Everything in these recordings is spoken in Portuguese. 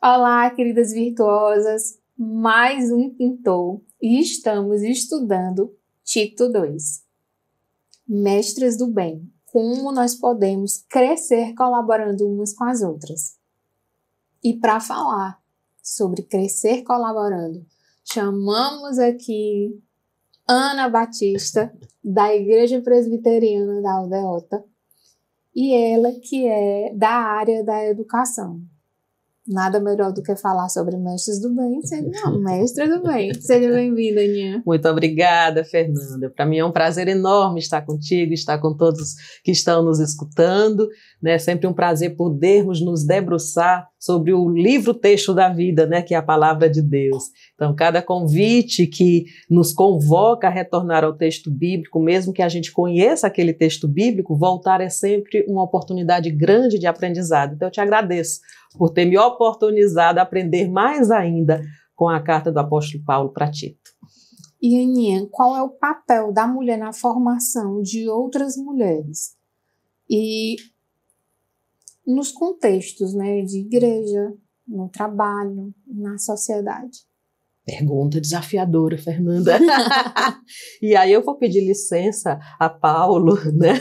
Olá, queridas virtuosas, mais um pintor e estamos estudando Tito 2. Mestres do bem, como nós podemos crescer colaborando umas com as outras. E para falar sobre crescer colaborando, chamamos aqui Ana Batista, da Igreja Presbiteriana da Aldeota, e ela que é da área da educação. Nada melhor do que falar sobre mestres do bem, sendo uma mestra do bem. Seja bem-vinda, Aninha. Muito obrigada, Fernanda. Para mim é um prazer enorme estar contigo, estar com todos que estão nos escutando. É sempre um prazer podermos nos debruçar sobre o livro-texto da vida, né, que é a palavra de Deus. Então, cada convite que nos convoca a retornar ao texto bíblico, mesmo que a gente conheça aquele texto bíblico, voltar é sempre uma oportunidade grande de aprendizado. Então, eu te agradeço por ter me oportunizado a aprender mais ainda com a carta do apóstolo Paulo para Tito. E, Aninha, qual é o papel da mulher na formação de outras mulheres? E nos contextos, né, de igreja, no trabalho, na sociedade. Pergunta desafiadora, Fernanda. E aí eu vou pedir licença a Paulo, né?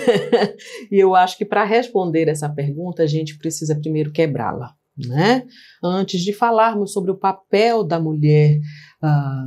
E eu acho que para responder essa pergunta a gente precisa primeiro quebrá-la, né? Antes de falarmos sobre o papel da mulher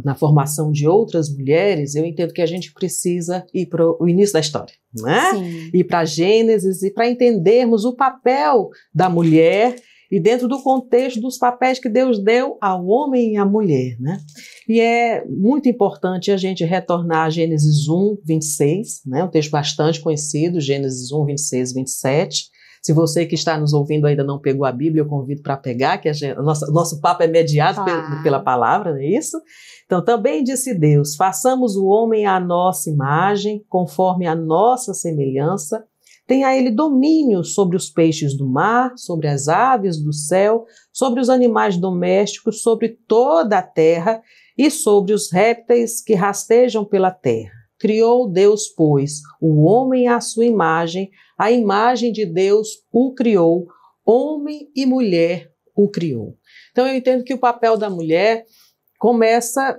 na formação de outras mulheres, eu entendo que a gente precisa ir para o início da história, né? Sim. Ir para Gênesis e para entendermos o papel da mulher e dentro do contexto dos papéis que Deus deu ao homem e à mulher, né? E é muito importante a gente retornar a Gênesis 1, 26, né? Um texto bastante conhecido, Gênesis 1, 26, 27. Se você que está nos ouvindo ainda não pegou a Bíblia, eu convido para pegar, que nosso papo é mediado pela palavra, não é isso? Então, também disse Deus, façamos o homem à nossa imagem, conforme a nossa semelhança, tenha ele domínio sobre os peixes do mar, sobre as aves do céu, sobre os animais domésticos, sobre toda a terra e sobre os répteis que rastejam pela terra. Criou Deus, pois, o homem à sua imagem, a imagem de Deus o criou, homem e mulher o criou. Então eu entendo que o papel da mulher começa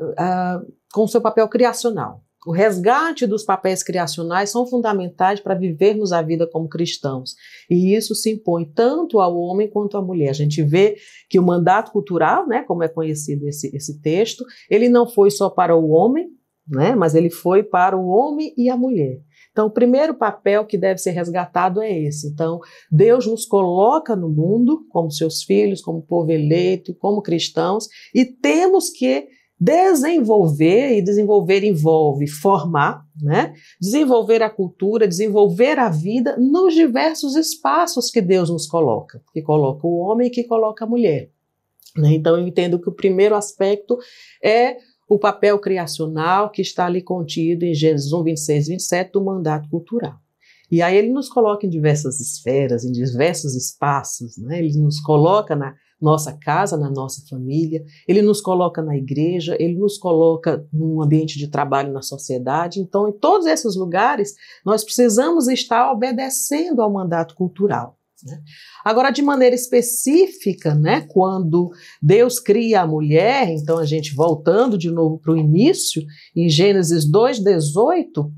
com o seu papel criacional. O resgate dos papéis criacionais são fundamentais para vivermos a vida como cristãos. E isso se impõe tanto ao homem quanto à mulher. A gente vê que o mandato cultural, né, como é conhecido esse texto, ele não foi só para o homem, né, mas ele foi para o homem e a mulher. Então, o primeiro papel que deve ser resgatado é esse. Então, Deus nos coloca no mundo como seus filhos, como povo eleito, como cristãos, e temos que desenvolver, e desenvolver envolve formar, né? Desenvolver a cultura, desenvolver a vida nos diversos espaços que Deus nos coloca, que coloca o homem e que coloca a mulher, né? Então eu entendo que o primeiro aspecto é o papel criacional que está ali contido em Gênesis 1, 26, 27 do mandato cultural. E aí ele nos coloca em diversas esferas, em diversos espaços, né? Ele nos coloca na nossa casa, na nossa família, ele nos coloca na igreja, ele nos coloca num ambiente de trabalho na sociedade. Então, em todos esses lugares, nós precisamos estar obedecendo ao mandato cultural, né? Agora, de maneira específica, né, quando Deus cria a mulher, então a gente voltando de novo para o início, em Gênesis 2:18,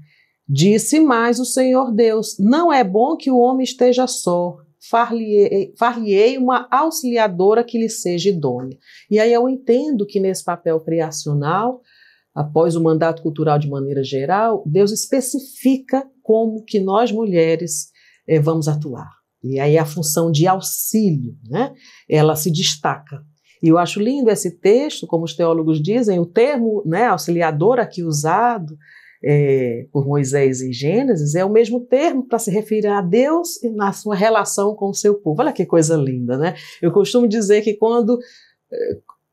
disse mais o Senhor Deus, não é bom que o homem esteja só, far-lhe-ei uma auxiliadora que lhe seja idônea. E aí eu entendo que nesse papel criacional, após o mandato cultural de maneira geral, Deus especifica como que nós mulheres vamos atuar. E aí a função de auxílio, né, ela se destaca. E eu acho lindo esse texto, como os teólogos dizem, o termo, né, auxiliador aqui usado por Moisés em Gênesis é o mesmo termo para se referir a Deus na sua relação com o seu povo. Olha que coisa linda, né? Eu costumo dizer que quando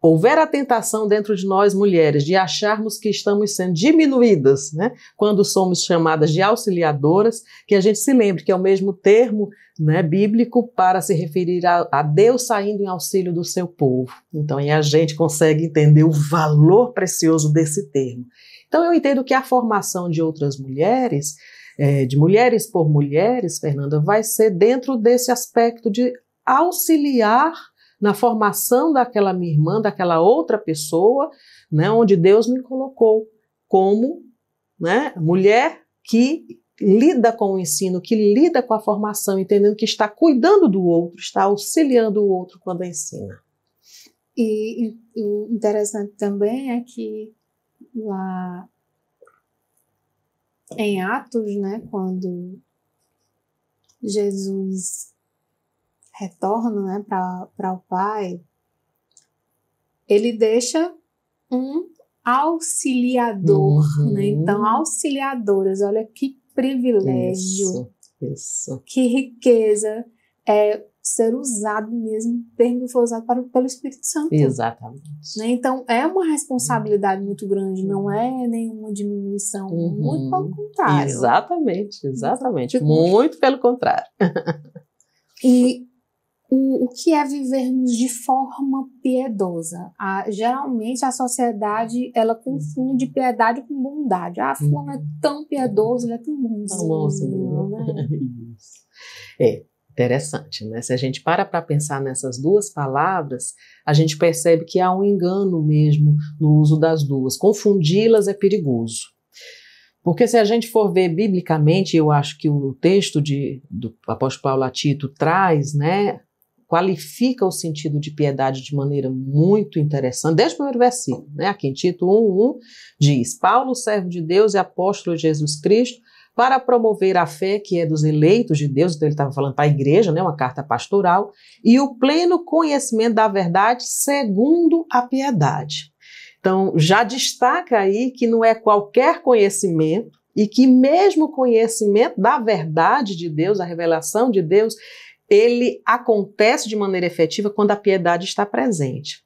houver a tentação dentro de nós mulheres de acharmos que estamos sendo diminuídas, né, quando somos chamadas de auxiliadoras, que a gente se lembre que é o mesmo termo, né, bíblico para se referir a Deus saindo em auxílio do seu povo. Então aí a gente consegue entender o valor precioso desse termo. Então eu entendo que a formação de outras mulheres, de mulheres por mulheres, Fernanda, vai ser dentro desse aspecto de auxiliar na formação daquela minha irmã, daquela outra pessoa, né, onde Deus me colocou como, né, mulher que lida com o ensino, que lida com a formação, entendendo que está cuidando do outro, está auxiliando o outro quando ensina. E o interessante também é que lá em Atos, né, quando Jesus retorna, né, para o Pai, ele deixa um auxiliador, né? Então, auxiliadoras, olha que privilégio, isso. Que riqueza ser usado mesmo, termo que foi usado pelo Espírito Santo. Exatamente. Né? Então, é uma responsabilidade muito grande, não é nenhuma diminuição, muito pelo contrário. Exatamente, muito pelo contrário. E o que é vivermos de forma piedosa? Geralmente a sociedade, ela confunde piedade com bondade. Fulano é tão piedoso, ele é tão bonzinho, né? Isso. Interessante, né? Se a gente para pensar nessas duas palavras, a gente percebe que há um engano mesmo no uso das duas. Confundi-las é perigoso. Porque se a gente for ver biblicamente, eu acho que o texto do apóstolo Paulo a Tito traz, né, qualifica o sentido de piedade de maneira muito interessante, desde o primeiro versículo, né, aqui em Tito 1:1, diz: Paulo, servo de Deus e apóstolo de Jesus Cristo, para promover a fé que é dos eleitos de Deus, então ele estava falando para a igreja, né, uma carta pastoral, e o pleno conhecimento da verdade segundo a piedade. Então, já destaca aí que não é qualquer conhecimento, e que mesmo o conhecimento da verdade de Deus, a revelação de Deus, ele acontece de maneira efetiva quando a piedade está presente.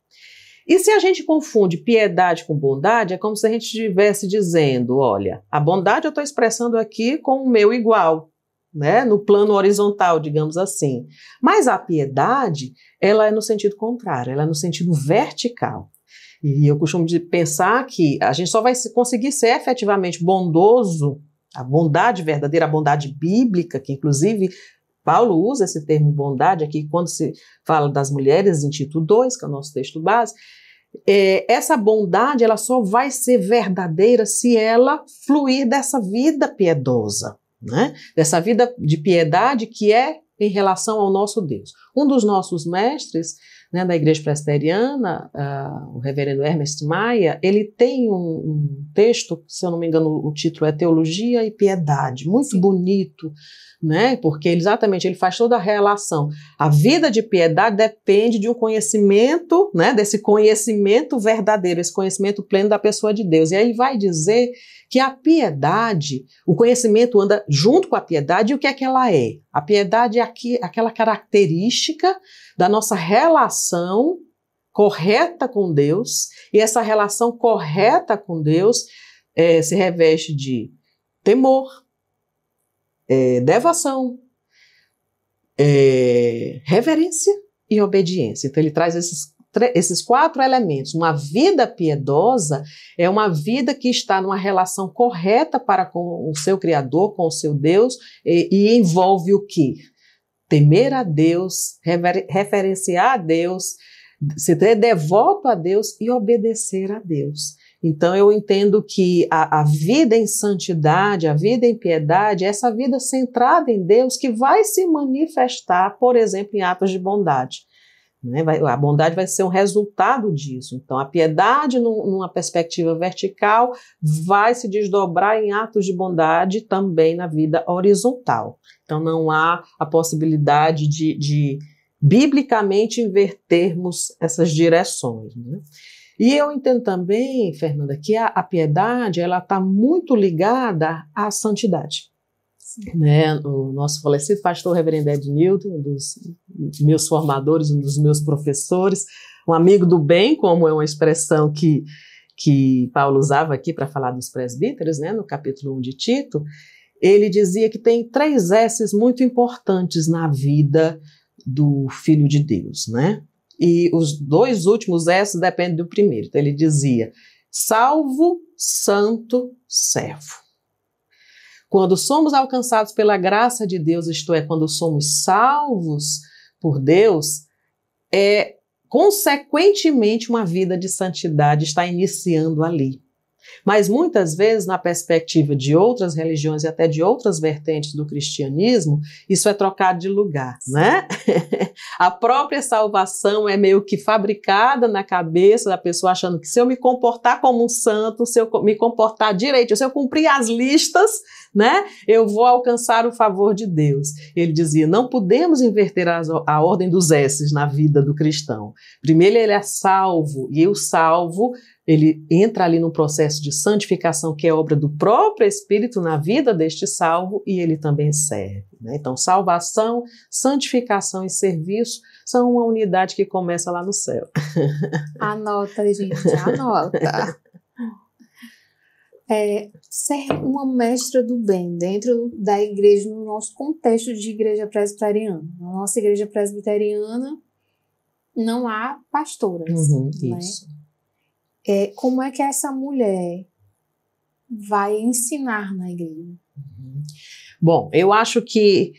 E se a gente confunde piedade com bondade, é como se a gente estivesse dizendo, olha, a bondade eu estou expressando aqui com o meu igual, né, no plano horizontal, digamos assim. Mas a piedade, ela é no sentido contrário, ela é no sentido vertical. E eu costumo pensar que a gente só vai conseguir ser efetivamente bondoso, a bondade verdadeira, a bondade bíblica, que inclusive Paulo usa esse termo bondade aqui quando se fala das mulheres em Tito 2, que é o nosso texto base. Essa bondade ela só vai ser verdadeira se ela fluir dessa vida piedosa, né? Dessa vida de piedade que é em relação ao nosso Deus. Um dos nossos mestres, né, da Igreja Presbiteriana, o reverendo Ernest Maia, ele tem um texto, se eu não me engano o título é Teologia e Piedade, muito bonito, né, porque exatamente ele faz toda a relação. A vida de piedade depende de um conhecimento, né, desse conhecimento verdadeiro, esse conhecimento pleno da pessoa de Deus. E aí vai dizer que a piedade, o conhecimento anda junto com a piedade, e o que é que ela é? A piedade é aquela característica da nossa relação correta com Deus, e essa relação correta com Deus se reveste de temor, devoção, reverência e obediência. Então ele traz esses 4 elementos. Uma vida piedosa é uma vida que está numa relação correta para com o seu Criador, com o seu Deus, e envolve o quê? Temer a Deus, referenciar a Deus, ser devoto a Deus e obedecer a Deus. Então eu entendo que a vida em santidade, a vida em piedade, essa vida centrada em Deus que vai se manifestar, por exemplo, em atos de bondade. Né? A bondade vai ser um resultado disso. Então a piedade numa perspectiva vertical vai se desdobrar em atos de bondade também na vida horizontal. Então não há a possibilidade de biblicamente invertermos essas direções, né? E eu entendo também, Fernanda, que a piedade ela está muito ligada à santidade. Né? O nosso falecido pastor reverendo Ed Newton, um dos meus formadores, um dos meus professores, um amigo do bem, como é uma expressão que Paulo usava aqui para falar dos presbíteros, né, no capítulo 1 de Tito, ele dizia que tem 3 S's muito importantes na vida do Filho de Deus, né? E os 2 últimos S dependem do primeiro. Então ele dizia: salvo, santo, servo. Quando somos alcançados pela graça de Deus, isto é, quando somos salvos por Deus, consequentemente, uma vida de santidade está iniciando ali. Mas muitas vezes, na perspectiva de outras religiões e até de outras vertentes do cristianismo, isso é trocado de lugar, né? A própria salvação é meio que fabricada na cabeça da pessoa, achando que se eu me comportar como um santo, se eu me comportar direito, se eu cumprir as listas, né, eu vou alcançar o favor de Deus. Ele dizia, não podemos inverter a ordem dos S's na vida do cristão. Primeiro ele é salvo, e o salvo, ele entra ali no processo de santificação, que é obra do próprio Espírito na vida deste salvo, e ele também serve, né? Então, salvação, santificação e serviço são uma unidade que começa lá no céu. Anota, gente, anota. Ser uma mestra do bem dentro da igreja, no nosso contexto de igreja presbiteriana. Na nossa igreja presbiteriana não há pastoras, né? Isso. Como é que essa mulher vai ensinar na igreja? Bom, eu acho que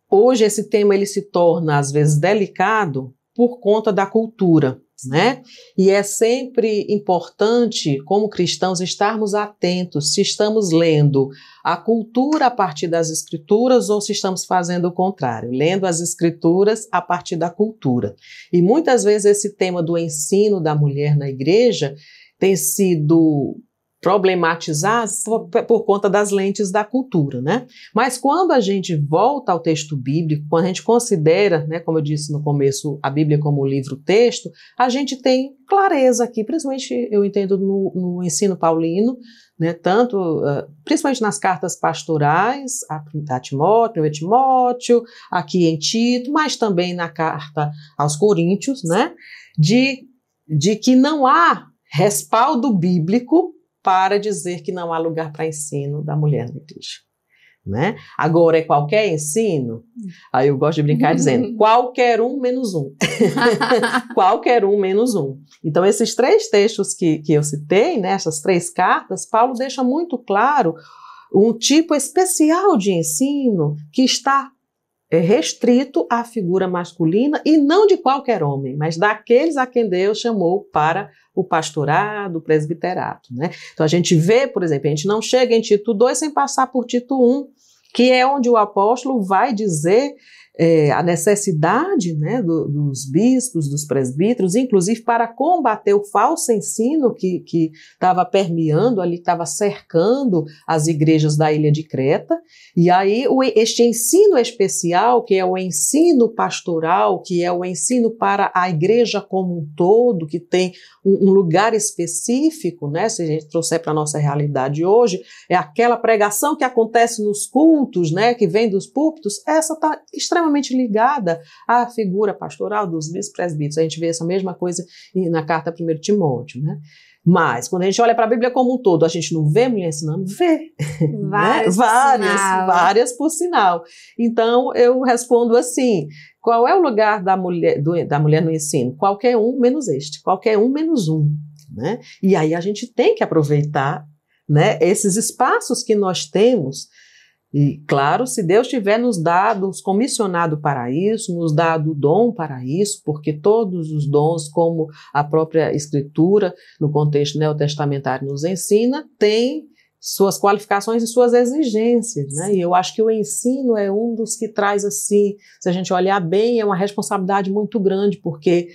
hoje esse tema ele se torna às vezes delicado por conta da cultura, né? E é sempre importante, como cristãos, estarmos atentos se estamos lendo a cultura a partir das escrituras ou se estamos fazendo o contrário, lendo as escrituras a partir da cultura. E muitas vezes esse tema do ensino da mulher na igreja tem sido problematizado por conta das lentes da cultura, né? Mas quando a gente volta ao texto bíblico, quando a gente considera, né, como eu disse no começo, a Bíblia como livro-texto, a gente tem clareza aqui, principalmente eu entendo no ensino paulino, né, tanto, principalmente nas cartas pastorais, a Timóteo, aqui em Tito, mas também na carta aos Coríntios, né, de que não há respaldo bíblico para dizer que não há lugar para ensino da mulher na igreja, né? Agora, é qualquer ensino? Aí eu gosto de brincar dizendo, qualquer um menos um. Qualquer um menos um. Então, esses 3 textos que eu citei, né, essas 3 cartas, Paulo deixa muito claro um tipo especial de ensino que está restrito à figura masculina e não de qualquer homem, mas daqueles a quem Deus chamou para o pastorado, o presbiterato, né? Então a gente vê, por exemplo, a gente não chega em Tito 2 sem passar por Tito 1, que é onde o apóstolo vai dizer a necessidade, né, dos bispos, dos presbíteros, inclusive para combater o falso ensino que estava permeando ali, que estava cercando as igrejas da ilha de Creta. E aí este ensino especial, que é o ensino pastoral, que é o ensino para a igreja como um todo, que tem um lugar específico, né, se a gente trouxer para a nossa realidade hoje, é aquela pregação que acontece nos cultos, né, que vem dos púlpitos, essa está extremamente ligada à figura pastoral dos bispos presbíteros. A gente vê essa mesma coisa na carta 1 Timóteo, né? Mas, quando a gente olha para a Bíblia como um todo, a gente não vê mulher ensinando? Vê. Várias por sinal. Então, eu respondo assim, qual é o lugar da mulher no ensino? Qualquer um menos este, qualquer um menos um, né? E aí a gente tem que aproveitar, né, esses espaços que nós temos. E, claro, se Deus tiver nos comissionado para isso, nos dado o dom para isso, porque todos os dons, como a própria Escritura, no contexto neotestamentário, nos ensina, têm suas qualificações e suas exigências, né? E eu acho que o ensino é um dos que traz, assim, se a gente olhar bem, é uma responsabilidade muito grande, porque,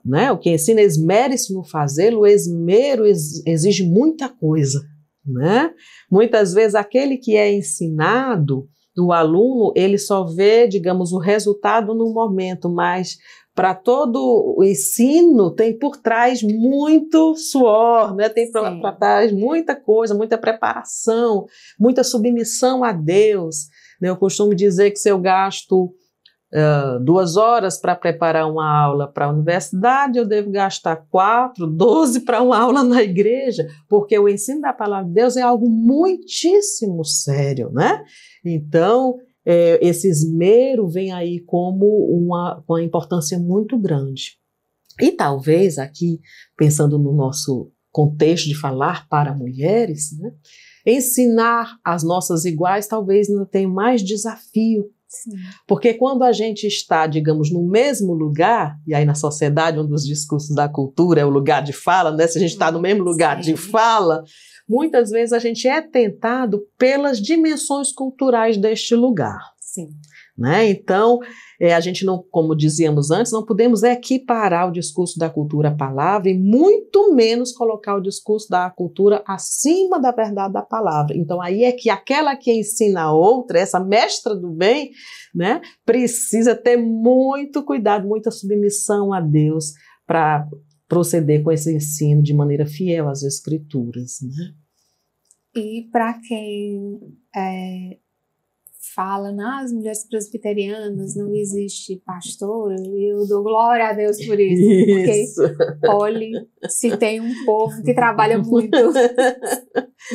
né, o que ensina esmere-se no fazê-lo, o esmero exige muita coisa, né? Muitas vezes aquele que é ensinado, o aluno, ele só vê, digamos, o resultado no momento, mas para todo o ensino tem por trás muito suor, né? Tem por trás muita coisa, muita preparação, muita submissão a Deus, né? Eu costumo dizer que se eu gasto 2 horas para preparar uma aula para a universidade, eu devo gastar 4, 12 para uma aula na igreja, porque o ensino da palavra de Deus é algo muitíssimo sério, né? Então, esse esmero vem aí como uma importância muito grande. E talvez aqui, pensando no nosso contexto de falar para mulheres, né, ensinar as nossas iguais talvez não tenha mais desafio, Sim. Porque quando a gente está, digamos, no mesmo lugar, e aí na sociedade, um dos discursos da cultura é o lugar de fala, né? Se a gente está no mesmo lugar de fala, muitas vezes a gente é tentado pelas dimensões culturais deste lugar. Sim. Né? Então, a gente não, como dizíamos antes, não podemos equiparar o discurso da cultura à palavra e muito menos colocar o discurso da cultura acima da verdade da palavra. Então, aí é que aquela que ensina a outra, essa mestra do bem, né, precisa ter muito cuidado, muita submissão a Deus para proceder com esse ensino de maneira fiel às Escrituras. Né? E para quem fala nas mulheres presbiterianas não existe pastora, eu dou glória a Deus por isso. Porque, olhe, se tem um povo que trabalha muito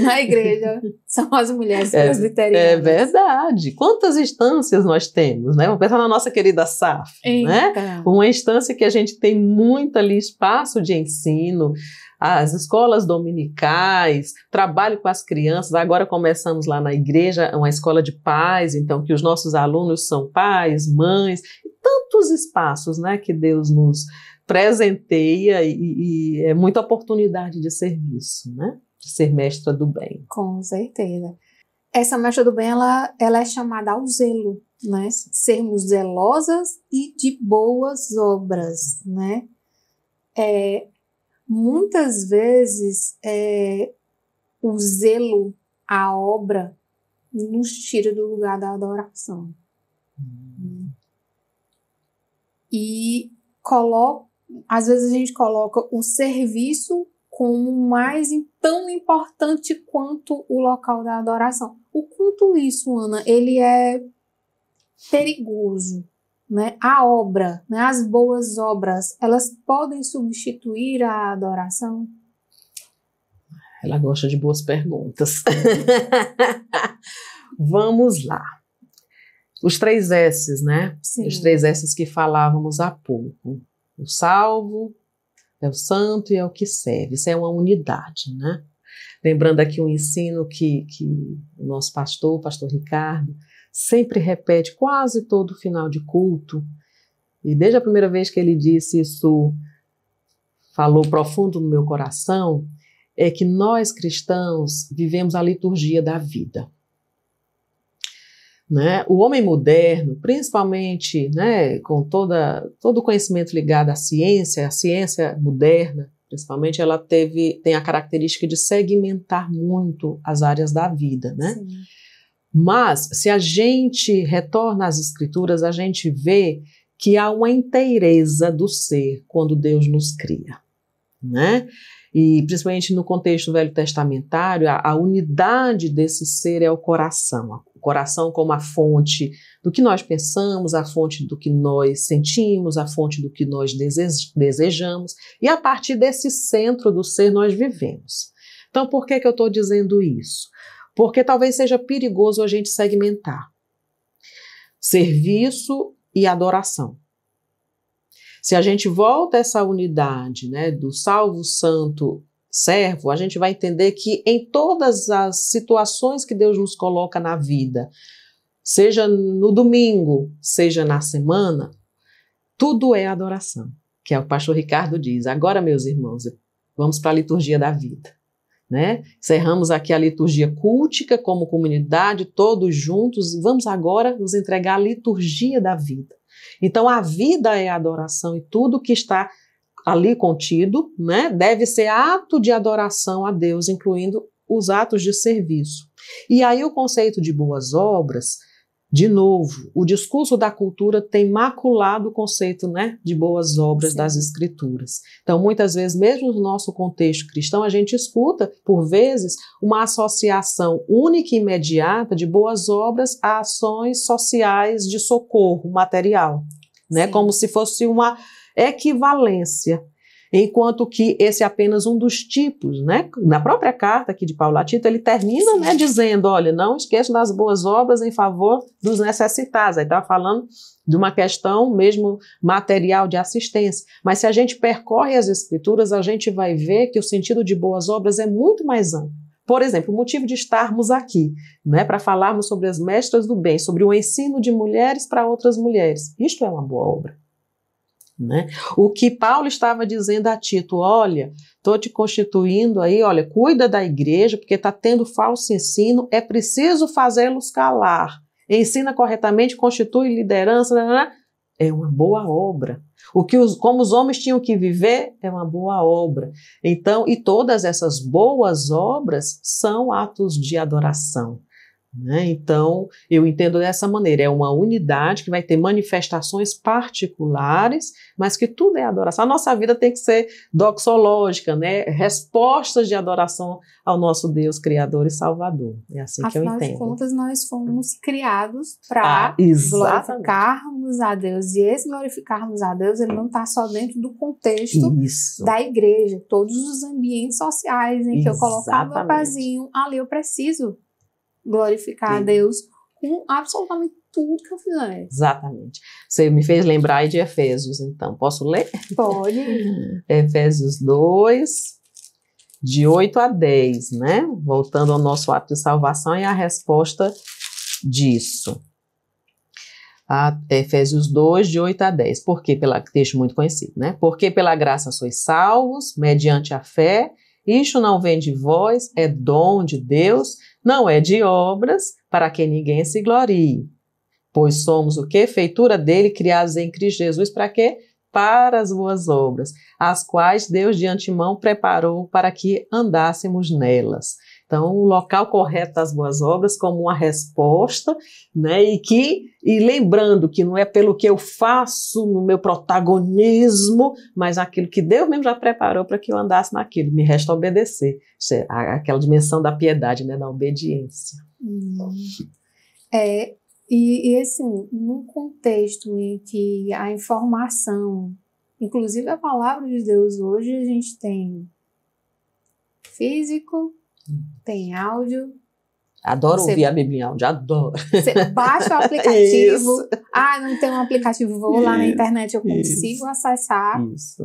na igreja, são as mulheres presbiterianas. É verdade. Quantas instâncias nós temos, né? Vamos pensar na nossa querida SAF, né? Uma instância que a gente tem muito ali espaço de ensino, as escolas dominicais, trabalho com as crianças. Agora começamos lá na igreja uma escola de pais, então que os nossos alunos são pais, mães, tantos espaços, né, que Deus nos presenteia e é muita oportunidade de serviço, né, de ser mestra do bem. Com certeza. Essa mestra do bem, ela é chamada ao zelo, né, sermos zelosas e de boas obras, né. Muitas vezes o zelo, a obra, nos tira do lugar da adoração. E às vezes a gente coloca o serviço como tão importante quanto o local da adoração. O quanto isso, Ana, ele é perigoso. Né? A obra, né? As boas obras, elas podem substituir a adoração? Ela gosta de boas perguntas. Vamos lá. Os 3 S's, né? Sim. Os 3 S's que falávamos há pouco. O salvo, é o santo e é o que serve. Isso é uma unidade, né? Lembrando aqui um ensino que o nosso pastor, o pastor Ricardo, sempre repete quase todo final de culto, e desde a primeira vez que ele disse isso, falou profundo no meu coração, é que nós cristãos vivemos a liturgia da vida. Né? O homem moderno, principalmente, né, com todo o conhecimento ligado à ciência, a ciência moderna, principalmente, ela tem a característica de segmentar muito as áreas da vida, né? Sim. Mas, se a gente retorna às Escrituras, a gente vê que há uma inteireza do ser quando Deus nos cria, né? E, principalmente no contexto velho testamentário, a unidade desse ser é o coração como a fonte do que nós pensamos, a fonte do que nós sentimos, a fonte do que nós desejamos, e a partir desse centro do ser nós vivemos. Então, por que eu estou dizendo isso? Porque talvez seja perigoso a gente segmentar serviço e adoração. Se a gente volta a essa unidade, né, do salvo, santo, servo, a gente vai entender que em todas as situações que Deus nos coloca na vida, seja no domingo, seja na semana, tudo é adoração, que é o pastor Ricardo diz. Agora, meus irmãos, vamos para a liturgia da vida. Né? Encerramos aqui a liturgia cultica como comunidade, todos juntos, e vamos agora nos entregar à liturgia da vida. Então a vida é adoração e tudo que está ali contido, né, deve ser ato de adoração a Deus, incluindo os atos de serviço. E aí o conceito de boas obras, de novo, o discurso da cultura tem maculado o conceito, né, de boas obras das Escrituras. Então, muitas vezes, mesmo no nosso contexto cristão, a gente escuta, por vezes, uma associação única e imediata de boas obras a ações sociais de socorro material, né, como se fosse uma equivalência. Enquanto que esse é apenas um dos tipos, né? Na própria carta aqui de Paulo a Tito, ele termina, né, dizendo, olha, não esqueçam das boas obras em favor dos necessitados. Aí está falando de uma questão mesmo material de assistência. Mas se a gente percorre as Escrituras, a gente vai ver que o sentido de boas obras é muito mais amplo. Por exemplo, o motivo de estarmos aqui, né, para falarmos sobre as mestras do bem, sobre o ensino de mulheres para outras mulheres. Isto é uma boa obra. Né? O que Paulo estava dizendo a Tito, olha, estou te constituindo aí, olha, cuida da igreja, porque está tendo falso ensino, é preciso fazê-los calar. Ensina corretamente, constitui liderança, é uma boa obra. Como os homens tinham que viver, é uma boa obra. Então, e todas essas boas obras são atos de adoração. Né? Então, eu entendo dessa maneira, é uma unidade que vai ter manifestações particulares, mas que tudo é adoração. A nossa vida tem que ser doxológica, né? Respostas de adoração ao nosso Deus Criador e Salvador. É assim que eu entendo. Afinal de contas, nós fomos criados para glorificarmos a Deus. E esse glorificarmos a Deus, ele não está só dentro do contexto da igreja, todos os ambientes sociais em que eu colocar meu pezinho, ali eu preciso glorificar a Deus com absolutamente tudo que eu fizer. Exatamente. Você me fez lembrar aí de Efésios, então. Posso ler? Pode. Efésios 2, de 8 a 10, né? Voltando ao nosso ato de salvação e a resposta disso. Efésios 2, de 8 a 10. Porque, texto muito conhecido, né? Porque pela graça sois salvos, mediante a fé, isto não vem de vós, é dom de Deus, não é de obras, para que ninguém se glorie. Pois somos o quê? Feitura dele, criados em Cristo Jesus, para quê? Para as boas obras, as quais Deus de antemão preparou para que andássemos nelas. Então, o local correto das boas obras como uma resposta, né? E lembrando que não é pelo que eu faço no meu protagonismo, mas aquilo que Deus mesmo já preparou para que eu andasse naquilo. Me resta obedecer. Aquela dimensão da piedade, né? Da obediência. E assim, num contexto em que a informação, inclusive a palavra de Deus hoje, a gente tem físico, tem áudio. Adoro ouvir a Bíblia em áudio, adoro. Você baixa o aplicativo. Não tem um aplicativo, vou lá na internet, eu consigo acessar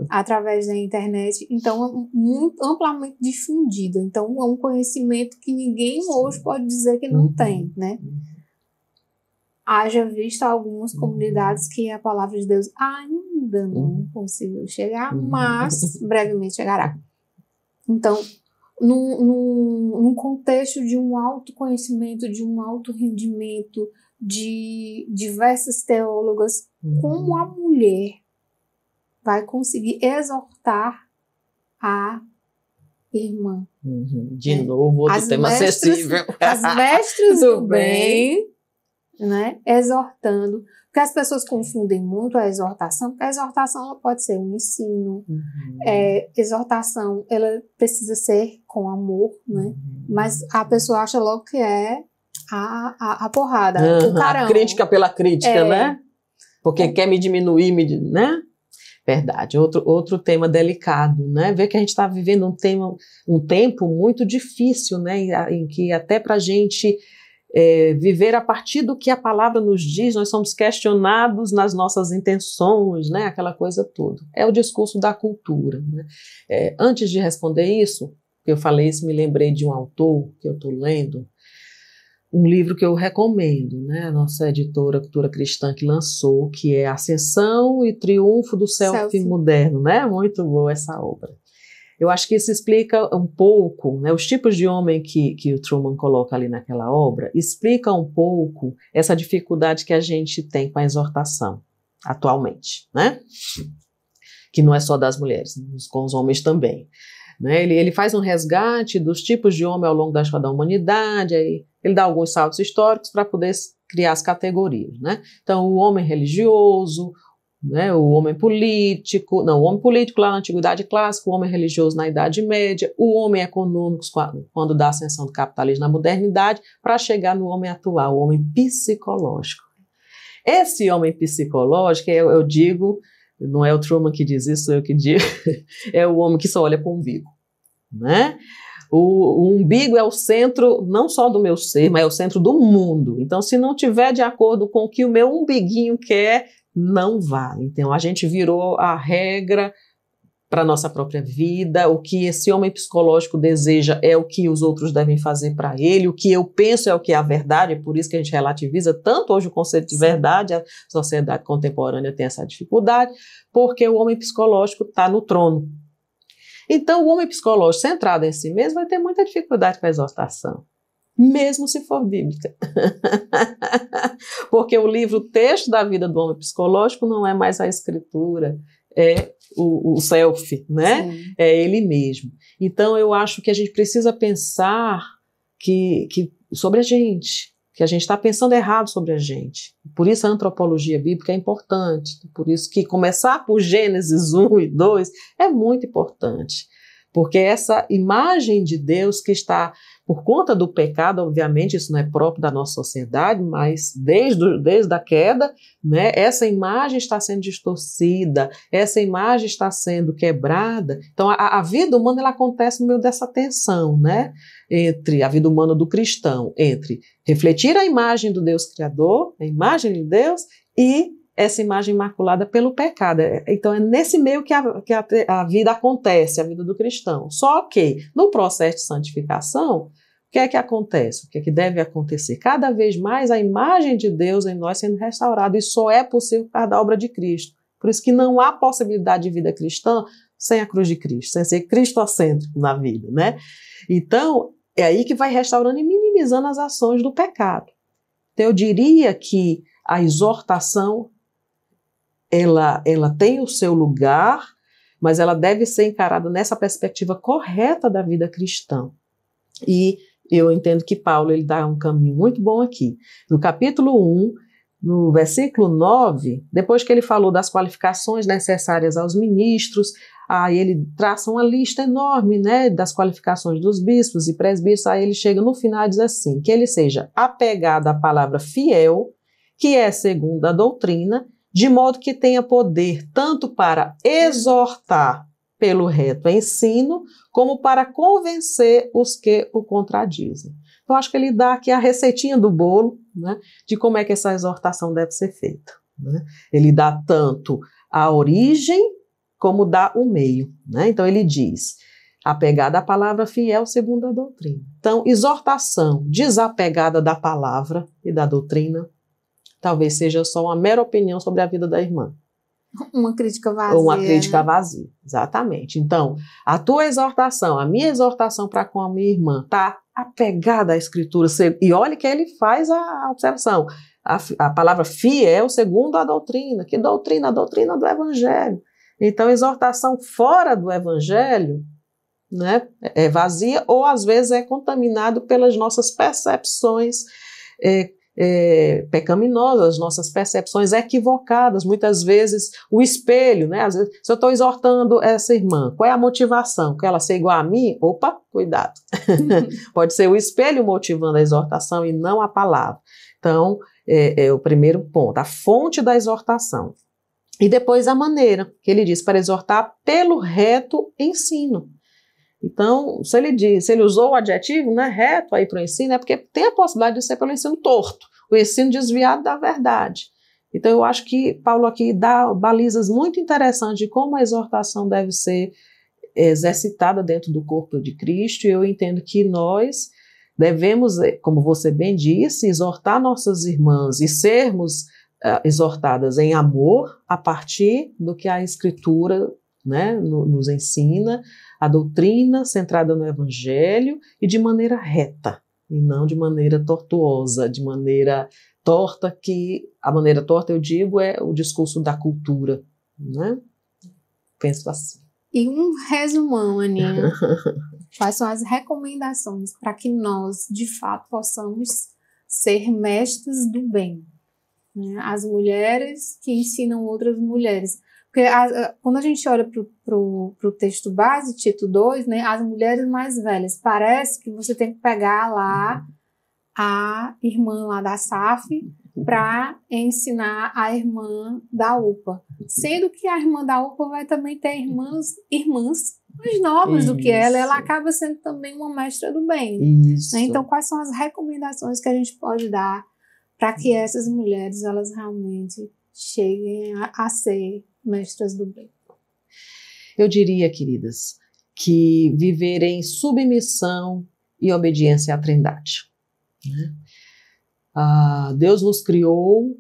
através da internet. Então, é muito amplamente difundido. Então, é um conhecimento que ninguém hoje pode dizer que não tem, né? Haja visto algumas comunidades que a palavra de Deus ainda não conseguiu chegar, mas brevemente chegará. Então, num contexto de um autoconhecimento, de um autorrendimento, de diversas teólogas, como a mulher vai conseguir exortar a irmã? De novo, outro tema sensível. As mestras do bem, né? Exortando. Porque as pessoas confundem muito a exortação, porque a exortação ela pode ser um ensino, exortação ela precisa ser com amor, né? Mas a pessoa acha logo que é a porrada, o carão. A crítica pela crítica, né? Porque quer me diminuir, né? Verdade, outro tema delicado, né? Ver que a gente está vivendo um tempo muito difícil, né? Em que até para a gente viver a partir do que a palavra nos diz, nós somos questionados nas nossas intenções, né? Aquela coisa toda. É o discurso da cultura, né? Antes de responder isso, que eu falei isso, me lembrei de um autor que eu estou lendo, um livro que eu recomendo, né? A nossa editora Cultura Cristã que lançou, que é Ascensão e Triunfo do Selfie Moderno, né? Muito boa essa obra. Eu acho que isso explica um pouco, né, os tipos de homem que o Truman coloca ali naquela obra, explica um pouco essa dificuldade que a gente tem com a exortação atualmente, né? Que não é só das mulheres, com os homens também. Né? Ele faz um resgate dos tipos de homem ao longo da história da humanidade, aí ele dá alguns saltos históricos para poder criar as categorias. Né? Então, o homem religioso, né, o homem político lá na Antiguidade Clássica, o homem religioso na Idade Média, o homem econômico quando dá a ascensão do capitalismo na modernidade, para chegar no homem atual, o homem psicológico. Esse homem psicológico, eu digo, não é o Truman que diz isso, sou eu que digo, é o homem que só olha para o umbigo. Né? O umbigo é o centro não só do meu ser, mas é o centro do mundo. Então, se não tiver de acordo com o que o meu umbiguinho quer, não vale. Então, a gente virou a regra para a nossa própria vida, o que esse homem psicológico deseja é o que os outros devem fazer para ele, o que eu penso é o que é a verdade, é por isso que a gente relativiza tanto hoje o conceito de verdade, a sociedade contemporânea tem essa dificuldade, porque o homem psicológico está no trono. Então, o homem psicológico centrado em si mesmo vai ter muita dificuldade com a exortação, mesmo se for bíblica. Porque o livro, o texto da vida do homem psicológico não é mais a escritura, é o self, né? Sim. É ele mesmo. Então, eu acho que a gente precisa pensar sobre a gente, que a gente está pensando errado sobre a gente. Por isso a antropologia bíblica é importante, por isso que começar por Gênesis 1 e 2 é muito importante, porque essa imagem de Deus que está, por conta do pecado, obviamente isso não é próprio da nossa sociedade, mas desde a queda, né, essa imagem está sendo distorcida, essa imagem está sendo quebrada. Então a vida humana ela acontece no meio dessa tensão, né, entre a vida humana do cristão, entre refletir a imagem do Deus Criador, a imagem de Deus, e essa imagem maculada pelo pecado. Então é nesse meio que a vida acontece, a vida do cristão. Só que no processo de santificação, o que é que acontece? O que é que deve acontecer? Cada vez mais a imagem de Deus em nós sendo restaurada, e só é possível por causa da obra de Cristo. Por isso que não há possibilidade de vida cristã sem a cruz de Cristo, sem ser cristocêntrico na vida, né? Então, é aí que vai restaurando e minimizando as ações do pecado. Então, eu diria que a exortação ela tem o seu lugar, mas ela deve ser encarada nessa perspectiva correta da vida cristã. E eu entendo que Paulo ele dá um caminho muito bom aqui. No capítulo 1, no versículo 9, depois que ele falou das qualificações necessárias aos ministros, aí ele traça uma lista enorme, né, das qualificações dos bispos e presbíteros, aí ele chega no final e diz assim, que ele seja apegado à palavra fiel, que é segundo a doutrina, de modo que tenha poder tanto para exortar pelo reto ensino, como para convencer os que o contradizem. Então, acho que ele dá aqui a receitinha do bolo, né, de como é que essa exortação deve ser feita, né? Ele dá tanto a origem, como dá o meio, né? Então, ele diz, apegada à palavra fiel segundo a doutrina. Então, exortação desapegada da palavra e da doutrina, talvez seja só uma mera opinião sobre a vida da irmã. Uma crítica vazia. Ou uma crítica né? vazia, exatamente. Então, a tua exortação, a minha exortação para com a minha irmã, está apegada à Escritura. E olha que ele faz a observação. A palavra fiel segundo a doutrina. Que doutrina? A doutrina do Evangelho. Então, exortação fora do Evangelho, né, é vazia ou às vezes é contaminado pelas nossas percepções pecaminosas, nossas percepções equivocadas, muitas vezes o espelho, né? Às vezes, se eu estou exortando essa irmã, qual é a motivação? Que ela ser igual a mim? Opa, cuidado. Pode ser o espelho motivando a exortação e não a palavra. Então, é o primeiro ponto, a fonte da exortação. E depois a maneira, que ele diz, para exortar pelo reto ensino. Então, se ele usou o adjetivo, né, reto aí para o ensino, é porque tem a possibilidade de ser pelo ensino torto, o ensino desviado da verdade. Então, eu acho que Paulo aqui dá balizas muito interessantes de como a exortação deve ser exercitada dentro do corpo de Cristo, e eu entendo que nós devemos, como você bem disse, exortar nossas irmãs e sermos exortadas em amor a partir do que a Escritura, né, nos ensina, a doutrina centrada no Evangelho e de maneira reta, e não de maneira tortuosa, de maneira torta, que a maneira torta, eu digo, é o discurso da cultura, né? Penso assim. E um resumão, Aninha, quais são as recomendações para que nós, de fato, possamos ser mestres do bem, né? As mulheres que ensinam outras mulheres. Porque quando a gente olha para o texto base, Tito 2, né, as mulheres mais velhas, parece que você tem que pegar lá a irmã lá da SAF para ensinar a irmã da UPA. Sendo que a irmã da UPA vai também ter irmãs mais novas do que ela acaba sendo também uma mestra do bem. Isso. Né? Então, quais são as recomendações que a gente pode dar para que essas mulheres elas realmente cheguem a ser mestras do bem? Eu diria, queridas, que viver em submissão e obediência à Trindade. Né? Deus nos criou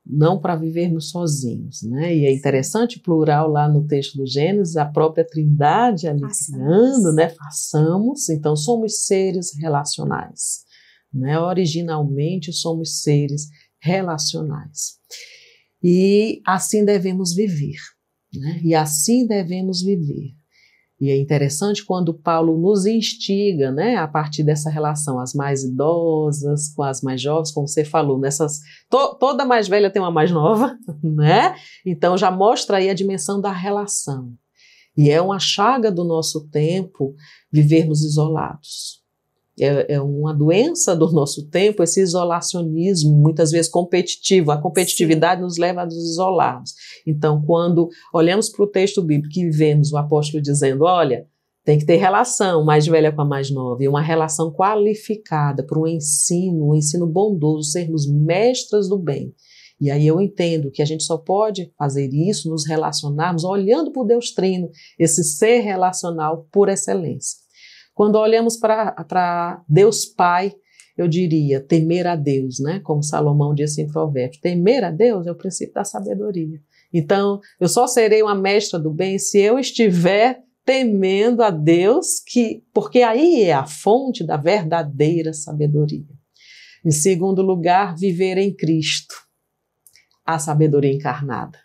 não para vivermos sozinhos, né? E é interessante, plural lá no texto do Gênesis, a própria Trindade ali criando, né? Façamos, então somos seres relacionais, né? Originalmente somos seres relacionais. E assim devemos viver, né? E assim devemos viver. E é interessante quando Paulo nos instiga, né, a partir dessa relação, as mais idosas com as mais jovens, como você falou, toda mais velha tem uma mais nova, né? Então já mostra aí a dimensão da relação. E é uma chaga do nosso tempo vivermos isolados. É uma doença do nosso tempo esse isolacionismo, muitas vezes competitivo. A competitividade nos leva a nos isolarmos. Então, quando olhamos para o texto bíblico e vemos o apóstolo dizendo, olha, tem que ter relação mais velha com a mais nova, e uma relação qualificada para um ensino bondoso, sermos mestras do bem. E aí eu entendo que a gente só pode fazer isso, nos relacionarmos, olhando para o Deus Trino, esse ser relacional por excelência. Quando olhamos para Deus Pai, eu diria temer a Deus, né? Como Salomão disse em Provérbios, temer a Deus é o princípio da sabedoria. Então, eu só serei uma mestra do bem se eu estiver temendo a Deus, porque aí é a fonte da verdadeira sabedoria. Em segundo lugar, viver em Cristo, a sabedoria encarnada.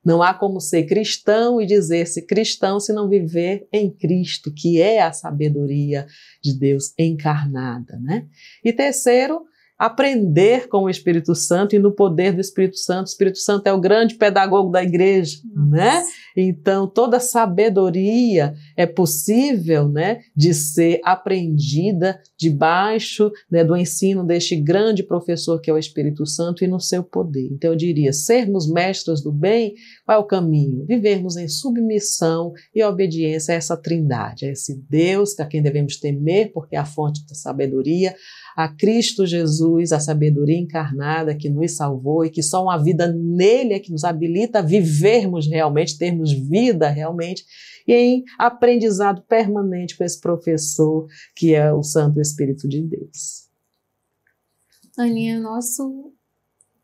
Não há como ser cristão e dizer-se cristão se não viver em Cristo, que é a sabedoria de Deus encarnada, né? E terceiro, aprender com o Espírito Santo e no poder do Espírito Santo. O Espírito Santo é o grande pedagogo da igreja, né? Então, toda sabedoria é possível, né, de ser aprendida debaixo, né, do ensino deste grande professor que é o Espírito Santo e no seu poder. Então, eu diria, sermos mestras do bem, qual é o caminho? Vivermos em submissão e obediência a essa trindade, a esse Deus a quem devemos temer, porque é a fonte da sabedoria, a Cristo Jesus, a sabedoria encarnada que nos salvou e que só uma vida nele é que nos habilita a vivermos realmente, termos vida realmente, e em aprendizado permanente com esse professor que é o Santo Espírito de Deus. Aninha, nosso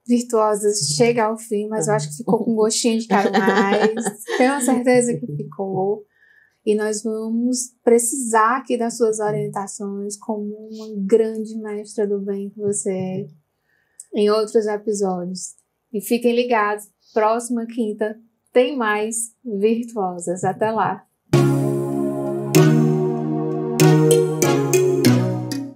Virtuosas chega ao fim, mas eu acho que ficou com gostinho de quero mais. Tenho certeza que ficou. E nós vamos precisar aqui das suas orientações como uma grande mestra do bem que você é em outros episódios. E fiquem ligados, próxima quinta tem mais Virtuosas. Até lá!